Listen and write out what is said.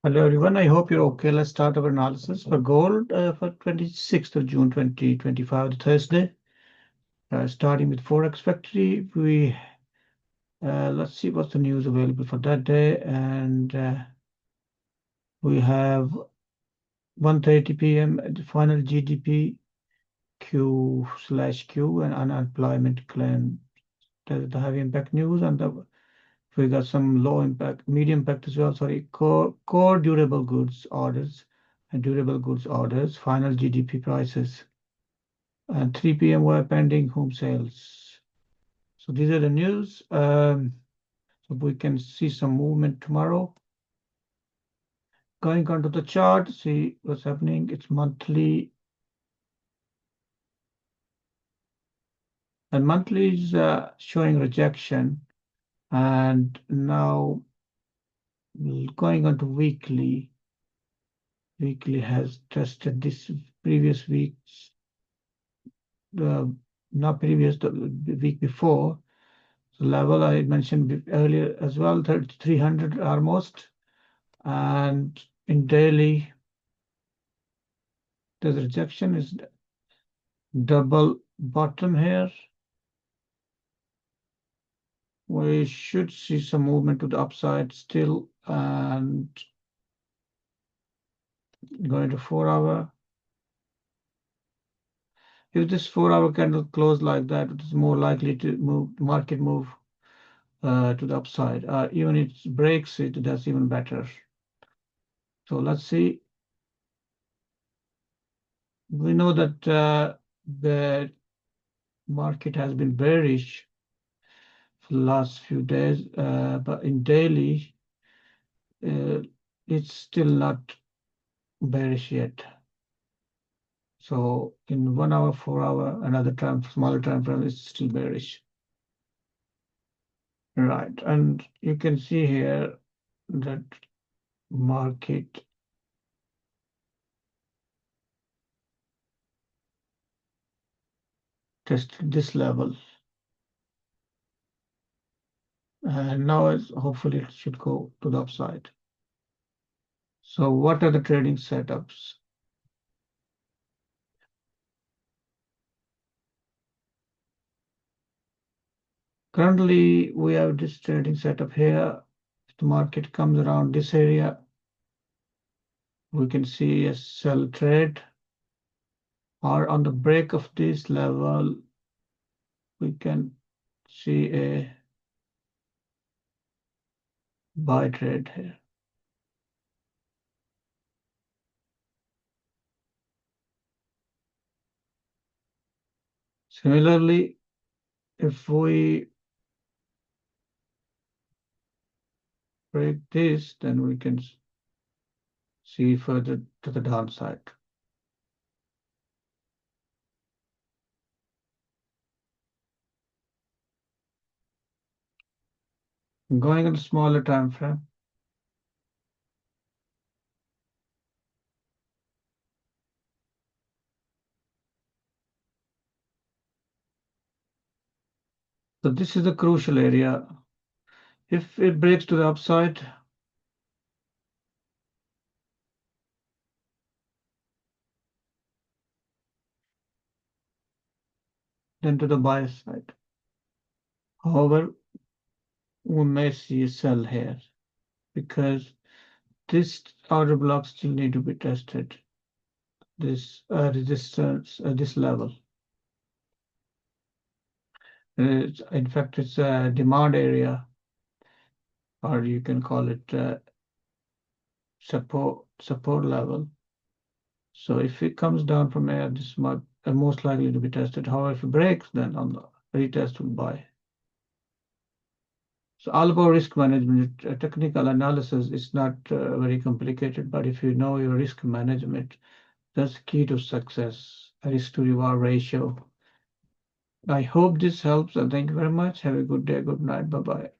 Hello everyone, I hope you're okay. Let's start our analysis for gold for 26th of June 2025, the Thursday. Starting with Forex Factory, let's see what's the news available for that day. And we have 1:30 p.m. the final GDP Q/Q and unemployment claim. That's the heavy impact news, and we got some low impact, medium impact as well. Sorry, core durable goods orders and durable goods orders, final GDP prices, and 3 p.m. were pending home sales. So these are the news. So we can see some movement tomorrow. Going onto the chart, see what's happening. It's monthly, and monthly is showing rejection, and now going on to weekly. Weekly has tested this previous week's, not previous, the week before. So level I mentioned earlier as well, 300 almost. And in daily, the rejection is double bottom here. We should see some movement to the upside still, and going to 4 hour. If this 4 hour candle close like that, it is more likely to move, market move to the upside. Even if it breaks it, that's even better. So let's see. We know that the market has been bearish for the last few days, but in daily, it's still not bearish yet. So in 1 hour, 4 hour, another time, smaller time frame, it's still bearish. Right, and you can see here that market tested this level. And now hopefully it should go to the upside. So what are the trading setups? Currently, we have this trading setup here. If the market comes around this area, we can see a sell trade, or on the break of this level, we can see a buy trade here. Similarly, if we break this, then we can see further to the downside. Going on a smaller time frame, so this is the crucial area. If it breaks to the upside, then to the buy side. However, we may see a sell here because this outer block still need to be tested. This resistance at this level. In fact, it's a demand area, or you can call it support level. So if it comes down from here, this might most likely to be tested. However, if it breaks, then on the retest will buy. So all about risk management. Technical analysis is not very complicated, but if you know your risk management, that's key to success. Risk to reward ratio. I hope this helps, and thank you very much. Have a good day. Good night. Bye bye.